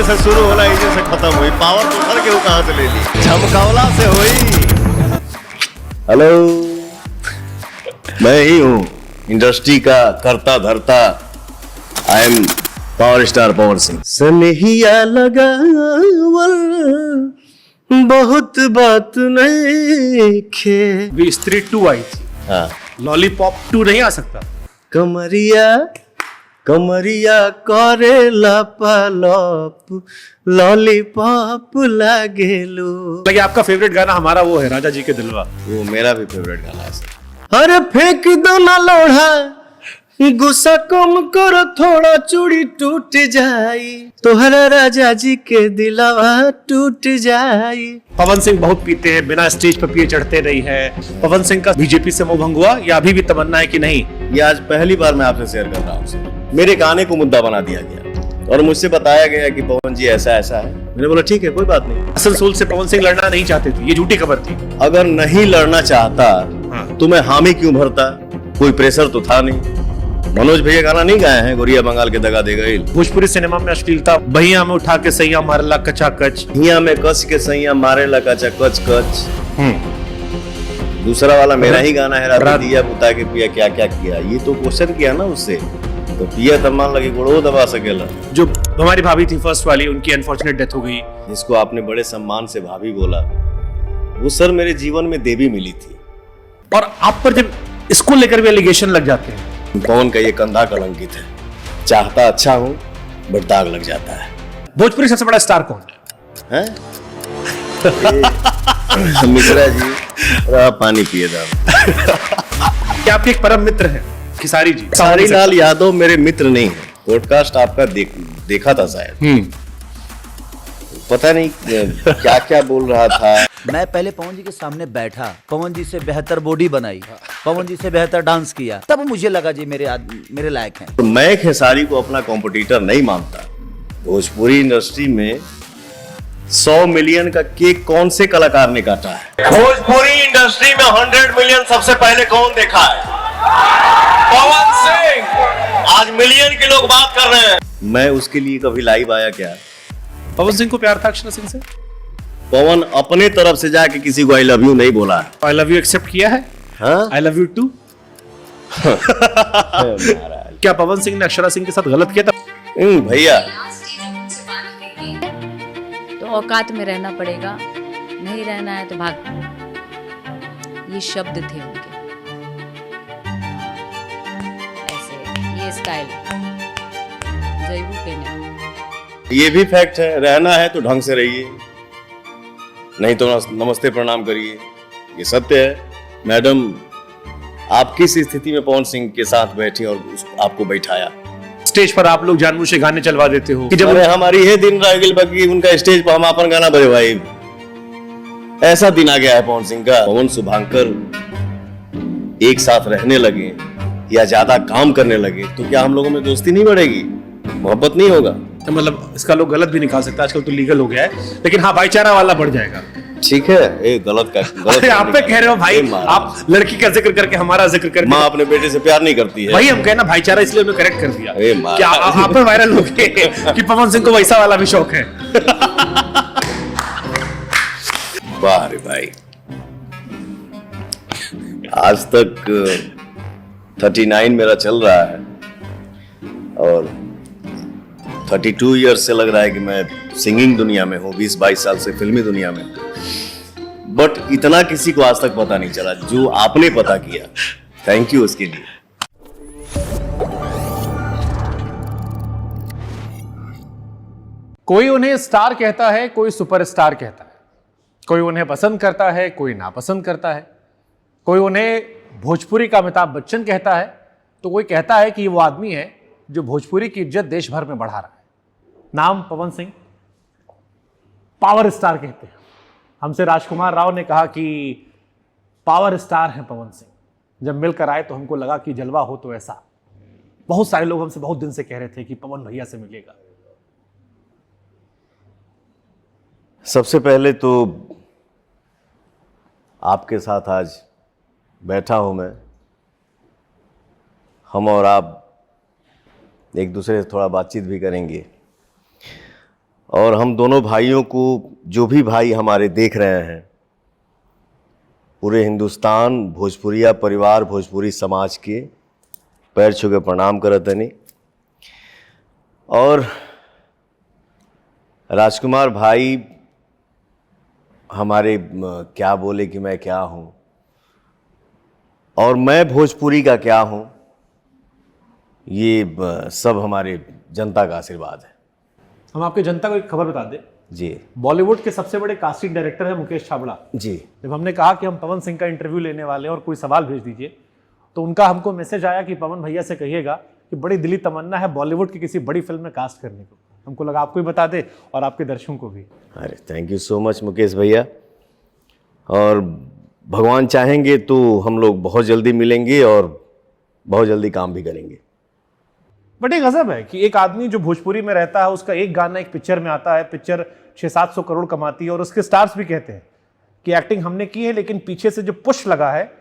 इजे से शुरू होला इजे से खत्म हुई, पावर तो उधर के कहां से ले ली, झमकावला से हुई। हेलो, मैं ही हूँ इंडस्ट्री का करता धरता, I am power star Pawan Singh. सनहिया लगावल बहुत बात नहीं खे। भी स्त्री 2 आई थी, हाँ, लॉलीपॉप 2 नहीं आ सकता। कमरिया कमरिया करे लपलप लॉलीपॉप लागेलू। लगे आपका फेवरेट गाना हमारा वो है राजा जी के दिलवा। वो मेरा भी फेवरेट गाना है सर। अरे फेंक दो ना लोढ़ा, गुस्सा कम करो थोड़ा, चूड़ी टूट जाई, तोहरा राजा जी के दिलवा टूट जाई। पवन सिंह बहुत पीते हैं, बिना स्टेज पर पिए चढ़ते नहीं है। पवन सिंह का बीजेपी से मोह भंग हुआ या अभी भी तमन्ना है कि नहीं? ये आज पहली बार मैं आपसे शेयर कर रहा हूँ सर। मेरे गाने को मुद्दा बना दिया गया और मुझसे बताया गया कि पवन जी ऐसा ऐसा है। मैंने बोला ठीक है, कोई बात नहीं। आसनसोल से पवन सिंह लड़ना नहीं चाहते थे, ये झूठी खबर थी। अगर नहीं लड़ना चाहता हाँ। तो मैं हामी क्यों भरता? कोई प्रेशर तो था नहीं। मनोज भैया गाना नहीं गाए हैं, गोरिया बंगाल के दगा दे गई। भोजपुरी सिनेमा में अश्लीलता, बहिया में उठा के सैया मारला कचा कच, हिया में कस के सैया मारे लगा कच कच। दूसरा वाला मेरा ही गाना है, रात दिया बुता के पिया क्या क्या किया। ये तो क्वेश्चन किया ना उससे, तो पिया तब मान लगे गोड़ो दबा सकेला। जो हमारी भाभी थी फर्स्ट वाली, उनकी अनफॉर्चुनेट डेथ हो गई। जिसको आपने बड़े सम्मान से भाभी बोला, वो सर मेरे जीवन में देवी मिली थी। और आप पर जब इसको लेकर भी एलिगेशन लग जाते हैं, कौन का ये कंधा कलंकित है, चाहता अच्छा हूं बट दाग लग जाता है। भोजपुरी सबसे बड़ा स्टार कौन है? मिश्रा जी, पानी पिए दाम। क्या आपके एक परम मित्र हैं खिसारी जी? खेसारी लाल यादव मेरे मित्र नहीं है। पॉडकास्ट आपका देखा था शायद, पता नहीं क्या क्या बोल रहा था। मैं पहले पवन जी के सामने बैठा, पवन जी से बेहतर बॉडी बनाई, पवन जी से बेहतर डांस किया, तब मुझे लगा जी मेरे लायक हैं। तो मैं खेसारी को अपना कॉम्पिटिटर नहीं मानता। भोजपुरी इंडस्ट्री में 100 मिलियन का केक कौन से कलाकार ने काटा है? भोजपुरी इंडस्ट्री में 100 मिलियन सबसे पहले कौन देखा है? पवन सिंह। आज मिलियन के लोग बात कर रहे हैं। मैं उसके लिए कभी लाइव आया क्या? पवन सिंह को प्यार था अक्षरा सिंह से? पवन अपने तरफ से जाके किसी को आई लव यू नहीं बोला है। आई लव यू एक्सेप्ट किया है? हाँ? I love you too. क्या पवन सिंह ने अक्षरा सिंह के साथ गलत किया था? भैया, तो औकात में रहना पड़ेगा, नहीं रहना है तो भाग। ये शब्द थे उनके, ऐसे ये स्टाइल जयबू के ने। ये भी फैक्ट है, रहना है तो ढंग से रहिए, नहीं तो नमस्ते प्रणाम करिए। ये सत्य है। मैडम, आप किस स्थिति में पवन सिंह के साथ बैठी और आपको बैठाया? स्टेज पर आप लोग जानबूझ के गाने चलवा देते हो कि जब हमारी ये दिन रह गई बाकी उनका स्टेज पर हम अपन गाना बजे भाई। ऐसा दिन आ गया है पवन सिंह का। पवन शुभांकर एक साथ रहने लगे या ज्यादा काम करने लगे तो क्या हम लोगों में दोस्ती नहीं बढ़ेगी, मोहब्बत नहीं होगा? तो मतलब इसका लोग गलत भी निकाल सकते हैं, आजकल तो लीगल हो गया है, लेकिन हाँ भाईचारा वाला बढ़ जाएगा। ठीक है, ये गलत आप पे कह रहे हो भाई, आप लड़की का जिक्र करके हमारा जिक्र करके। माँ अपने बेटे से प्यार नहीं करती है भाई, हम कहना भाईचारा, इसलिए उन्हें करेक्ट कर दिया। क्या आप पे वायरल हो गए कि पवन सिंह को वैसा वाला भी शौक है? वाह रे भाई, आज तक 39 मेरा चल रहा है और 32 ईयर्स से लग रहा है कि मैं सिंगिंग दुनिया में हूँ, 20-22 साल से फिल्मी दुनिया में हूँ। बट इतना किसी को आज तक पता नहीं चला जो आपने पता किया। थैंक यू उसके लिए। कोई उन्हें स्टार कहता है, कोई सुपरस्टार कहता है, कोई उन्हें पसंद करता है, कोई नापसंद करता है, कोई उन्हें भोजपुरी का अमिताभ बच्चन कहता है, तो कोई कहता है कि वो आदमी है जो भोजपुरी की इज्जत देश भर में बढ़ा रहा है। नाम पवन सिंह, पावर स्टार कहते हैं। हमसे राजकुमार राव ने कहा कि पावर स्टार हैं पवन सिंह। जब मिलकर आए तो हमको लगा कि जलवा हो तो ऐसा। बहुत सारे लोग हमसे बहुत दिन से कह रहे थे कि पवन भैया से मिलेगा। सबसे पहले तो आपके साथ आज बैठा हूं मैं, हम और आप एक दूसरे से थोड़ा बातचीत भी करेंगे और हम दोनों भाइयों को जो भी भाई हमारे देख रहे हैं, पूरे हिंदुस्तान भोजपुरिया परिवार भोजपुरी समाज के पैर छू के प्रणाम करत हनी। और राजकुमार भाई हमारे क्या बोले कि मैं क्या हूँ और मैं भोजपुरी का क्या हूँ, ये सब हमारे जनता का आशीर्वाद है। हम आपके जनता को एक खबर बता दें, जी बॉलीवुड के सबसे बड़े कास्टिंग डायरेक्टर है मुकेश छाबड़ा। जी। जब हमने कहा कि हम पवन सिंह का इंटरव्यू लेने वाले हैं और कोई सवाल भेज दीजिए, तो उनका हमको मैसेज आया कि पवन भैया से कहिएगा कि बड़ी दिली तमन्ना है बॉलीवुड की किसी बड़ी फिल्म में कास्ट करने को। हमको लगा आपको ही बता दे और आपके दर्शकों को भी। अरे thank you so much Mukesh भैया, और भगवान चाहेंगे तो हम लोग बहुत जल्दी मिलेंगे और बहुत जल्दी काम भी करेंगे। बट एक गजब है कि एक आदमी जो भोजपुरी में रहता है, उसका एक गाना एक पिक्चर में आता है, पिक्चर 600-700 करोड़ कमाती है और उसके स्टार्स भी कहते हैं कि एक्टिंग हमने की है, लेकिन पीछे से जो पुश लगा है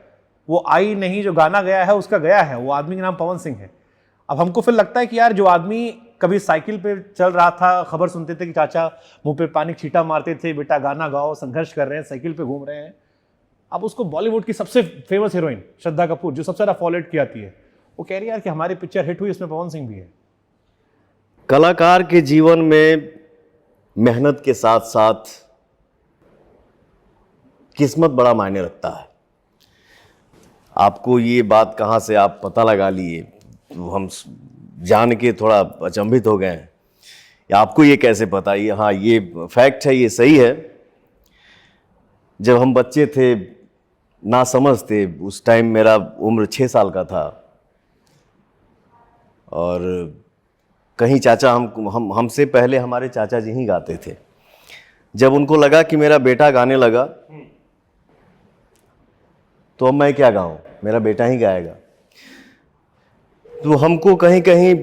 वो आई नहीं, जो गाना गया है उसका गया है, वो आदमी का नाम पवन सिंह है। अब हमको फिर लगता है कि यार जो आदमी कभी साइकिल पे चल रहा था, खबर सुनते थे कि चाचा मुंह पे पानी छींटा मारते थे, बेटा गाना गाओ, संघर्ष कर रहे हैं, साइकिल पे घूम रहे हैं, अब उसको बॉलीवुड की सबसे फेमस हीरोइन श्रद्धा कपूर, जो सबसे ज्यादा फॉलोड की आती है, वो कह रही है यार कि हमारी पिक्चर हिट हुई, उसमें पवन सिंह भी है। कलाकार के जीवन में मेहनत के साथ साथ किस्मत बड़ा मायने रखता है। आपको ये बात कहाँ से आप पता लगा लिए, तो हम जान के थोड़ा अचंभित हो गए हैं। या आपको ये कैसे पता? ये हाँ, ये फैक्ट है, ये सही है। जब हम बच्चे थे, ना समझ थे, उस टाइम मेरा उम्र 6 साल का था और कहीं चाचा हमसे पहले हमारे चाचा जी ही गाते थे। जब उनको लगा कि मेरा बेटा गाने लगा तो अब मैं क्या गाऊं, मेरा बेटा ही गाएगा। तो हमको कहीं कहीं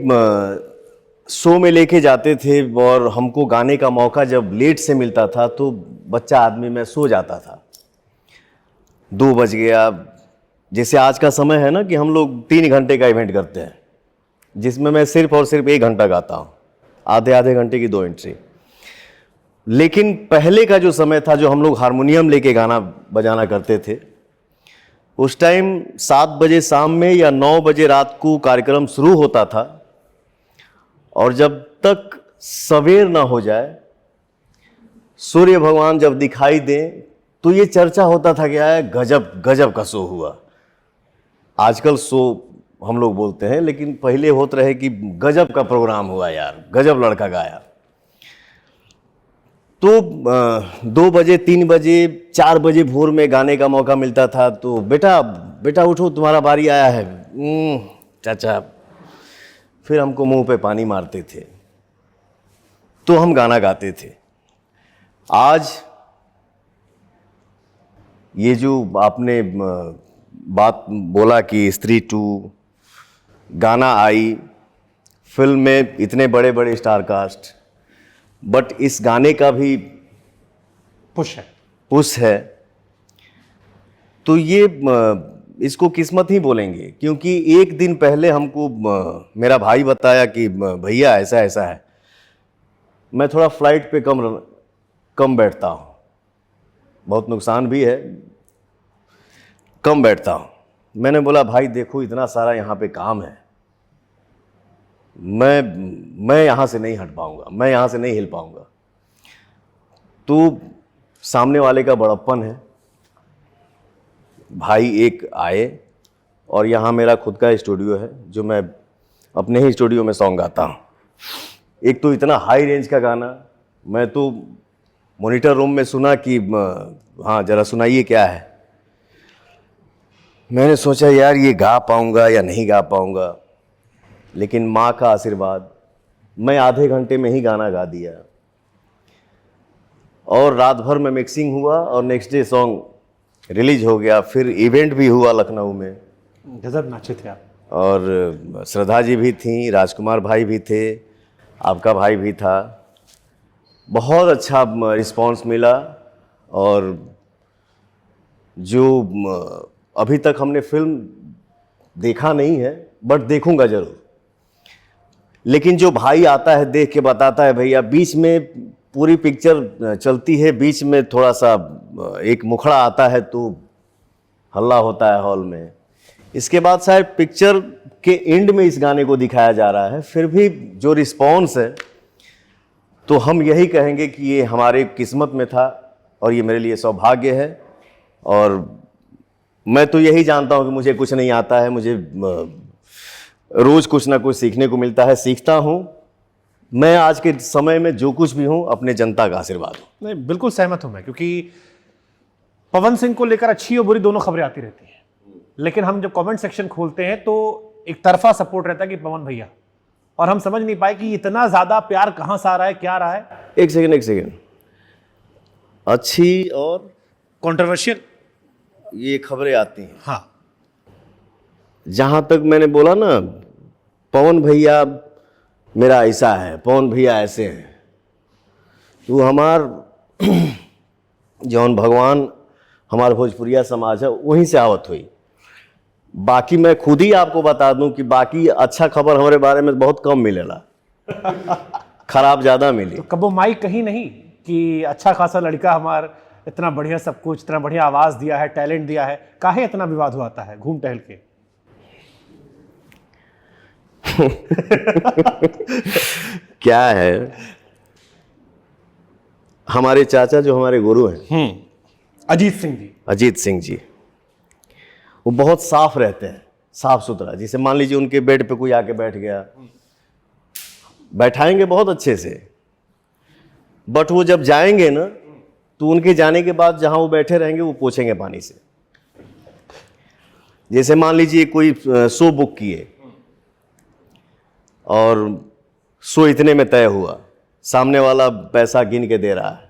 शो में लेके जाते थे और हमको गाने का मौका जब लेट से मिलता था तो बच्चा आदमी मैं सो जाता था। 2 बज गया, जैसे आज का समय है ना कि हम लोग 3 घंटे का इवेंट करते हैं, जिसमें मैं सिर्फ और सिर्फ 1 घंटा गाता हूँ, आधे घंटे की 2 एंट्री। लेकिन पहले का जो समय था, जो हम लोग हारमोनियम लेके गाना बजाना करते थे, उस टाइम 7 बजे शाम में या 9 बजे रात को कार्यक्रम शुरू होता था और जब तक सवेर ना हो जाए, सूर्य भगवान जब दिखाई दें, तो ये चर्चा होता था कि यार गजब गजब का शो हुआ। आजकल शो हम लोग बोलते हैं, लेकिन पहले होते रहे कि गजब का प्रोग्राम हुआ यार, गजब लड़का गाया। तो 2 बजे 3 बजे 4 बजे भोर में गाने का मौका मिलता था तो बेटा उठो, तुम्हारा बारी आया है। चाचा फिर हमको मुंह पे पानी मारते थे, तो हम गाना गाते थे। आज ये जो आपने बात बोला कि स्त्री 2 गाना आई, फिल्म में इतने बड़े बड़े स्टार कास्ट, बट इस गाने का भी पुश है। तो ये इसको किस्मत ही बोलेंगे, क्योंकि एक दिन पहले हमको मेरा भाई बताया कि भैया ऐसा ऐसा है। मैं थोड़ा फ्लाइट पे कम बैठता हूँ, बहुत नुकसान भी है, कम बैठता हूँ। मैंने बोला भाई देखो इतना सारा यहाँ पे काम है, मैं यहाँ से नहीं हट पाऊँगा, मैं यहाँ से नहीं हिल पाऊँगा। तो सामने वाले का बड़प्पन है। भाई एक आए और यहाँ मेरा खुद का स्टूडियो है, जो मैं अपने ही स्टूडियो में सॉन्ग गाता हूँ। एक तो इतना हाई रेंज का गाना, मैं तो मॉनिटर रूम में सुना कि हाँ ज़रा सुनाइए क्या है। मैंने सोचा यार ये गा पाऊँगा या नहीं गा पाऊँगा, लेकिन माँ का आशीर्वाद, मैं आधे घंटे में ही गाना गा दिया और रात भर में मिक्सिंग हुआ और नेक्स्ट डे सॉन्ग रिलीज हो गया। फिर इवेंट भी हुआ लखनऊ में, गजब नाचे थे आप। और श्रद्धा जी भी थी, राजकुमार भाई भी थे, आपका भाई भी था। बहुत अच्छा रिस्पांस मिला और जो अभी तक हमने फिल्म देखा नहीं है, बट देखूंगा जरूर। लेकिन जो भाई आता है देख के बताता है भैया बीच में पूरी पिक्चर चलती है, बीच में थोड़ा सा एक मुखड़ा आता है तो हल्ला होता है हॉल में। इसके बाद शायद पिक्चर के एंड में इस गाने को दिखाया जा रहा है। फिर भी जो रिस्पॉन्स है तो हम यही कहेंगे कि ये हमारे किस्मत में था और ये मेरे लिए सौभाग्य है। और मैं तो यही जानता हूँ कि मुझे कुछ नहीं आता है, मुझे रोज़ कुछ ना कुछ सीखने को मिलता है, सीखता हूँ। मैं आज के समय में जो कुछ भी हूँ अपने जनता का आशीर्वाद हूँ। नहीं, बिल्कुल सहमत हूं मैं, क्योंकि पवन सिंह को लेकर अच्छी और बुरी दोनों खबरें आती रहती हैं, लेकिन हम जब कमेंट सेक्शन खोलते हैं तो एक तरफा सपोर्ट रहता है कि पवन भैया, और हम समझ नहीं पाए कि इतना ज्यादा प्यार कहां से आ रहा है, क्या आ रहा है। एक सेकंड, अच्छी और कंट्रोवर्शियल ये खबरें आती हैं। हाँ, जहाँ तक मैंने बोला ना, पवन भैया मेरा ऐसा है, पवन भैया ऐसे हैं, तो हमार जौन भगवान हमार भोजपुरिया समाज है वहीं से आवत हुई। बाकी मैं खुद ही आपको बता दूं कि बाकी अच्छा खबर हमारे बारे में बहुत कम मिलेला, खराब ज़्यादा मिली। तो कबो माइक कहीं नहीं कि अच्छा खासा लड़का हमार, इतना बढ़िया सब कुछ, इतना बढ़िया आवाज दिया है, टैलेंट दिया है, काहे इतना विवाद हुआ है घूम टहल के? क्या है, हमारे चाचा जो हमारे गुरु हैं अजीत सिंह जी, वो बहुत साफ रहते हैं, साफ सुथरा। जैसे मान लीजिए उनके बेड पे कोई आके बैठ गया, बैठाएंगे बहुत अच्छे से, बट वो जब जाएंगे ना तो उनके जाने के बाद जहां वो बैठे रहेंगे वो पोंछेंगे पानी से। जैसे मान लीजिए कोई शो बुक किए और शो इतने में तय हुआ, सामने वाला पैसा गिन के दे रहा है,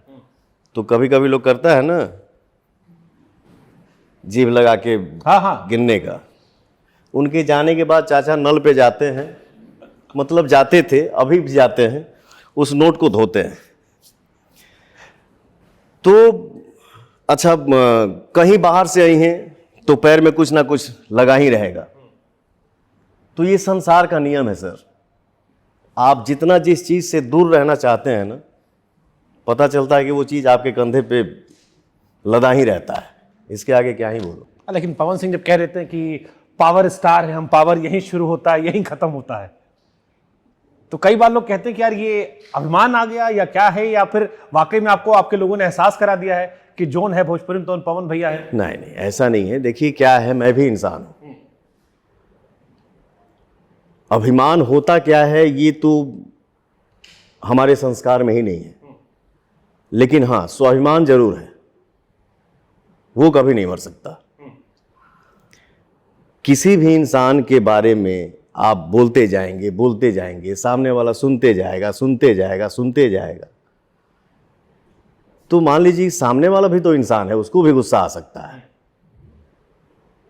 तो कभी कभी लोग करता है ना जीभ लगा के हाँ गिनने का। उनके जाने के बाद चाचा नल पे जाते हैं, मतलब जाते थे, अभी भी जाते हैं, उस नोट को धोते हैं। तो अच्छा, कहीं बाहर से आई हैं तो पैर में कुछ ना कुछ लगा ही रहेगा। तो ये संसार का नियम है सर। आप जितना जिस चीज से दूर रहना चाहते हैं ना, पता चलता है कि वो चीज आपके कंधे पे लदा ही रहता है। इसके आगे क्या ही बोलो। लेकिन पवन सिंह जब कह देते हैं कि पावर स्टार है हम, पावर यहीं शुरू होता है यहीं खत्म होता है, तो कई बार लोग कहते हैं कि यार ये अभिमान आ गया या क्या है, या फिर वाकई में आपको आपके लोगों ने एहसास करा दिया है कि जोन है भोजपुरी में तो पवन भैया है? नहीं नहीं, ऐसा नहीं है। देखिए क्या है, मैं भी इंसान हूं। अभिमान होता क्या है ये तो हमारे संस्कार में ही नहीं है, लेकिन हाँ स्वाभिमान जरूर है, वो कभी नहीं मर सकता। किसी भी इंसान के बारे में आप बोलते जाएंगे, सामने वाला सुनते जाएगा, तो मान लीजिए सामने वाला भी तो इंसान है, उसको भी गुस्सा आ सकता है।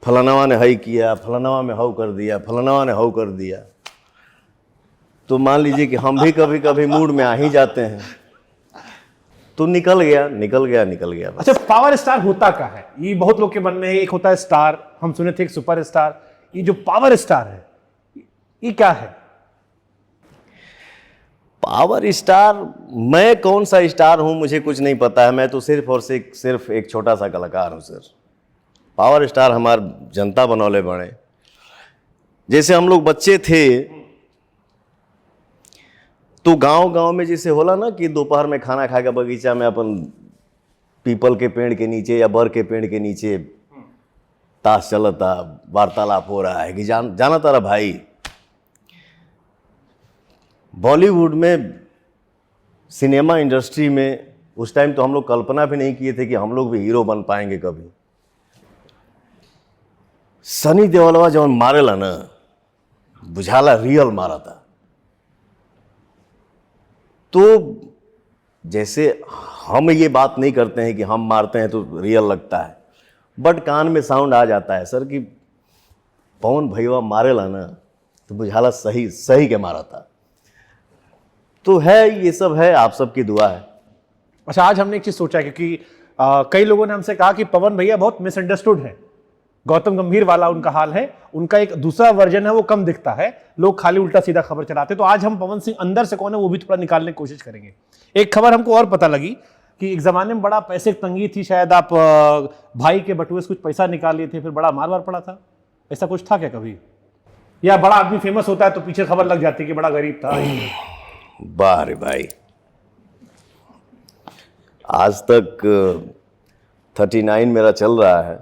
फलानावा ने हई किया, फलानावा में हव कर दिया, फलानावा ने हव कर दिया, तो मान लीजिए कि हम भी कभी कभी मूड में आ ही जाते हैं, तो निकल गया बस। अच्छा, पावर स्टार होता क्या है? ये बहुत लोग के मन में है। एक होता है स्टार, हम सुने थे एक सुपर स्टार, ये जो पावर स्टार है ये क्या है? पावर स्टार, मैं कौन सा स्टार हूं मुझे कुछ नहीं पता है। मैं तो सिर्फ और सिर्फ एक छोटा सा कलाकार हूं सर। पावर स्टार हमार जनता बनौले बने। जैसे हम लोग बच्चे थे तो गांव में जैसे होला ना कि दोपहर में खाना खा के बगीचा में अपन पीपल के पेड़ के नीचे या बर के पेड़ के नीचे ताश चलता, वार्तालाप हो रहा है कि जाना तारा भाई, बॉलीवुड में, सिनेमा इंडस्ट्री में उस टाइम तो हम लोग कल्पना भी नहीं किए थे कि हम लोग भी हीरो बन पाएंगे कभी। सनी देओलवा जो मारेला ना, बुझाला रियल मारा था। तो जैसे हम ये बात नहीं करते हैं कि हम मारते हैं तो रियल लगता है, बट कान में साउंड आ जाता है सर कि पवन भैया मारेला ना तो बुझाला सही के मारा था। तो है, ये सब है, आप सबकी दुआ है। अच्छा, आज हमने एक चीज सोचा, क्योंकि कई लोगों ने हमसे कहा कि पवन भैया बहुत मिसअंडरस्टूड है, गौतम गंभीर वाला उनका हाल है। उनका एक दूसरा वर्जन है, वो कम दिखता है, लोग खाली उल्टा सीधा खबर चलाते। तो आज हम पवन सिंह अंदर से कौन है वो भी थोड़ा निकालने की कोशिश करेंगे। एक खबर हमको और पता लगी कि एक जमाने में बड़ा पैसे की तंगी थी, शायद आप भाई के बटुए से कुछ पैसा निकाल लिए थे, फिर बड़ा मार वार पड़ा था, ऐसा कुछ था क्या कभी? या बड़ा आदमी फेमस होता है तो पीछे खबर लग जाती है कि बड़ा गरीब था? वाह रे भाई, आज तक 39 मेरा चल रहा है,